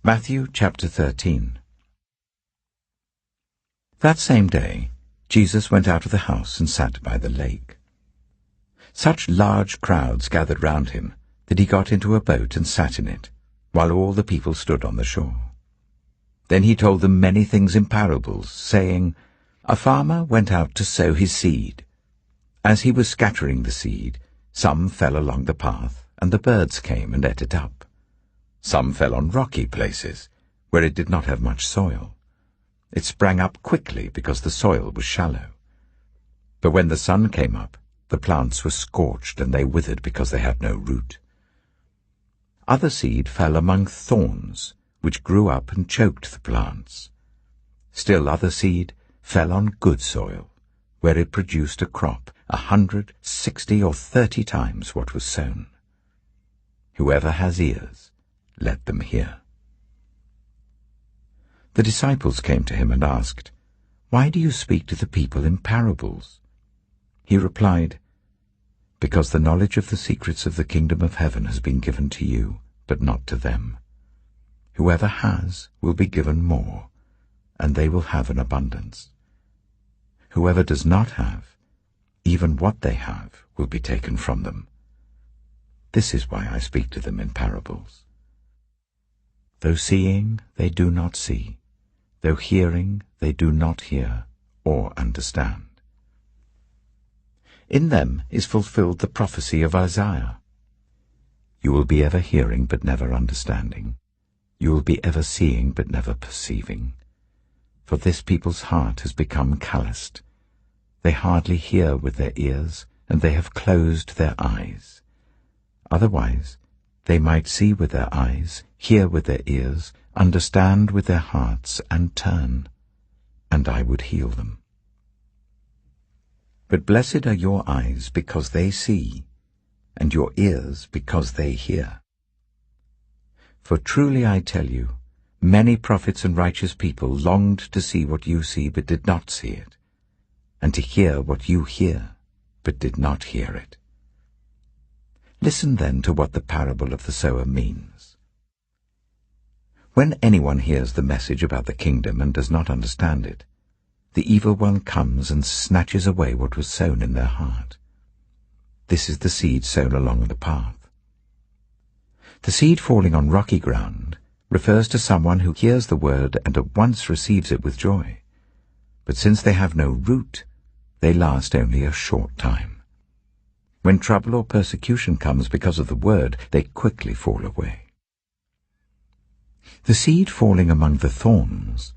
Matthew chapter 13. That same day, Jesus went out of the house and sat by the lake. Such large crowds gathered round him that he got into a boat and sat in it, while all the people stood on the shore. Then he told them many things in parables, saying, A farmer went out to sow his seed. As he was scattering the seed, some fell along the path, and the birds came and ate it up. Some fell on rocky places, where it did not have much soil. It sprang up quickly because the soil was shallow. But when the sun came up, the plants were scorched and they withered because they had no root. Other seed fell among thorns, which grew up and choked the plants. Still other seed fell on good soil, where it produced a crop 100, 60, or 30 times what was sown. Whoever has ears, let them hear. The disciples came to him and asked, Why do you speak to the people in parables? He replied, Because the knowledge of the secrets of the kingdom of heaven has been given to you, but not to them. Whoever has will be given more, and they will have an abundance. Whoever does not have, even what they have will be taken from them. This is why I speak to them in parables. Though seeing, they do not see. Though hearing, they do not hear or understand. In them is fulfilled the prophecy of Isaiah. You will be ever hearing but never understanding. You will be ever seeing but never perceiving. For this people's heart has become calloused. They hardly hear with their ears, and they have closed their eyes. Otherwise, they might see with their eyes, hear with their ears, understand with their hearts, and turn, and I would heal them. But blessed are your eyes because they see, and your ears because they hear. For truly I tell you, many prophets and righteous people longed to see what you see but did not see it, and to hear what you hear but did not hear it. Listen then to what the parable of the sower means. When anyone hears the message about the kingdom and does not understand it, the evil one comes and snatches away what was sown in their heart. This is the seed sown along the path. The seed falling on rocky ground refers to someone who hears the word and at once receives it with joy. But since they have no root, they last only a short time. When trouble or persecution comes because of the word, they quickly fall away. The seed falling among the thorns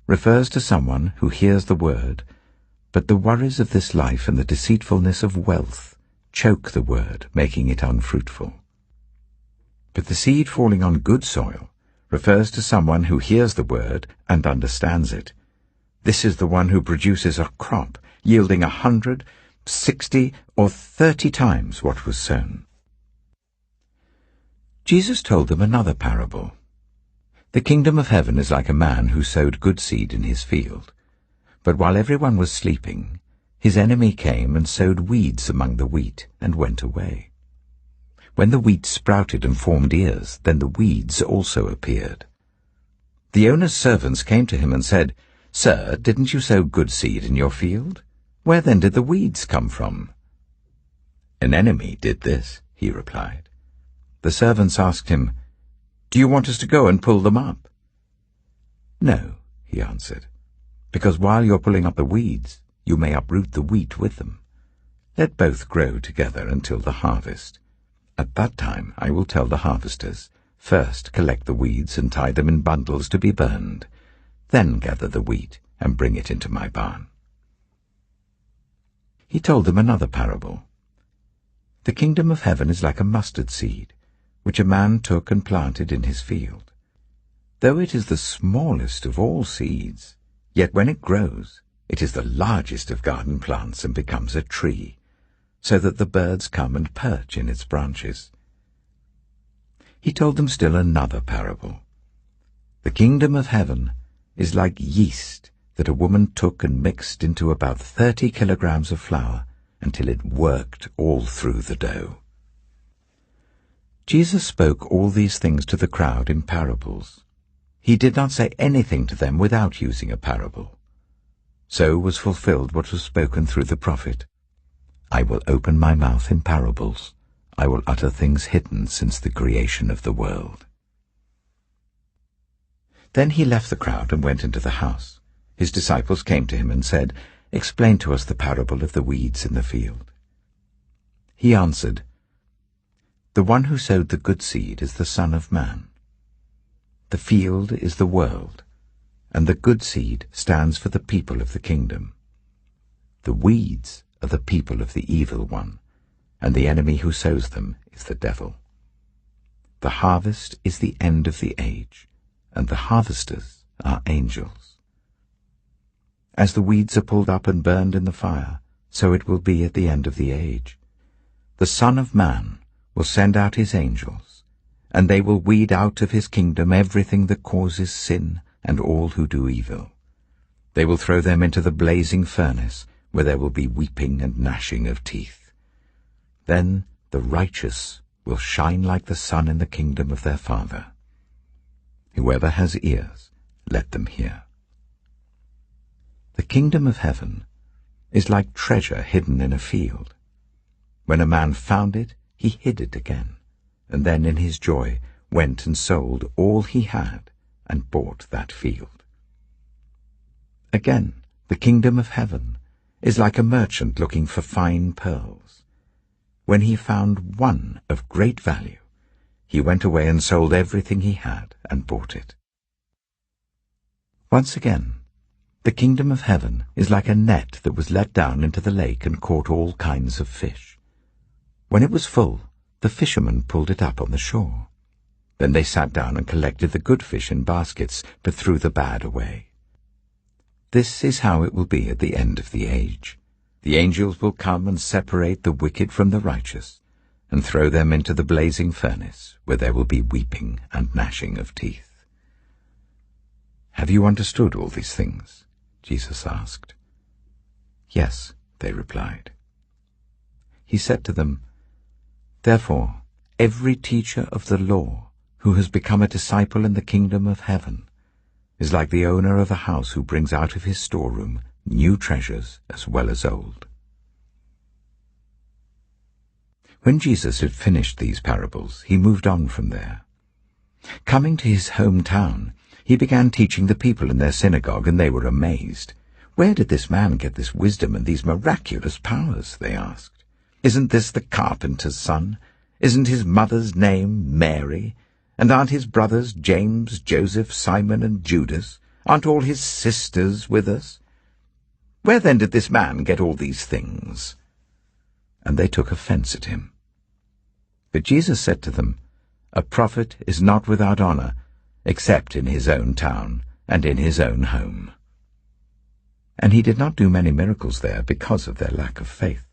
refers to someone who hears the word, but the worries of this life and the deceitfulness of wealth choke the word, making it unfruitful. But the seed falling on good soil refers to someone who hears the word and understands it. This is the one who produces a crop yielding 100, 60, or 30 times what was sown. Jesus told them another parable. The kingdom of heaven is like a man who sowed good seed in his field. But while everyone was sleeping, his enemy came and sowed weeds among the wheat and went away. When the wheat sprouted and formed ears, then the weeds also appeared. The owner's servants came to him and said, Sir, didn't you sow good seed in your field? Where then did the weeds come from? An enemy did this, he replied. The servants asked him, Do you want us to go and pull them up? No, he answered, because while you're pulling up the weeds, you may uproot the wheat with them. Let both grow together until the harvest. At that time I will tell the harvesters, First collect the weeds and tie them in bundles to be burned. Then gather the wheat and bring it into my barn. He told them another parable. The kingdom of heaven is like a mustard seed, which a man took and planted in his field. Though it is the smallest of all seeds, yet when it grows, it is the largest of garden plants and becomes a tree, so that the birds come and perch in its branches. He told them still another parable. The kingdom of heaven is like yeast that a woman took and mixed into about 30 kilograms of flour until it worked all through the dough. Jesus spoke all these things to the crowd in parables, He did not say anything to them without using a parable. So was fulfilled what was spoken through the prophet. I will open my mouth in parables. I will utter things hidden since the creation of the world. Then he left the crowd and went into the house. His disciples came to him and said, Explain to us the parable of the weeds in the field. He answered, The one who sowed the good seed is the Son of Man. The field is the world, and the good seed stands for the people of the kingdom. The weeds are the people of the evil one, and the enemy who sows them is the devil. The harvest is the end of the age, and the harvesters are angels. As the weeds are pulled up and burned in the fire, so it will be at the end of the age. The Son of Man will send out his angels, and they will weed out of his kingdom everything that causes sin and all who do evil. They will throw them into the blazing furnace, where there will be weeping and gnashing of teeth. Then the righteous will shine like the sun in the kingdom of their Father. Whoever has ears, let them hear. The kingdom of heaven is like treasure hidden in a field. When a man found it, he hid it again, and then in his joy went and sold all he had and bought that field. Again, the kingdom of heaven is like a merchant looking for fine pearls. When he found one of great value, he went away and sold everything he had and bought it. Once again, the kingdom of heaven is like a net that was let down into the lake and caught all kinds of fish. When it was full, the fishermen pulled it up on the shore. Then they sat down and collected the good fish in baskets, but threw the bad away. This is how it will be at the end of the age. The angels will come and separate the wicked from the righteous, and throw them into the blazing furnace, where there will be weeping and gnashing of teeth. Have you understood all these things? Jesus asked. Yes, they replied. He said to them, Therefore, every teacher of the law who has become a disciple in the kingdom of heaven is like the owner of a house who brings out of his storeroom new treasures as well as old. When Jesus had finished these parables, he moved on from there. Coming to his hometown, he began teaching the people in their synagogue, and they were amazed. Where did this man get this wisdom and these miraculous powers? They asked. Isn't this the carpenter's son? Isn't his mother's name Mary? And aren't his brothers James, Joseph, Simon, and Judas? Aren't all his sisters with us? Where then did this man get all these things? And they took offense at him. But Jesus said to them, A prophet is not without honor, except in his own town and in his own home. And he did not do many miracles there because of their lack of faith.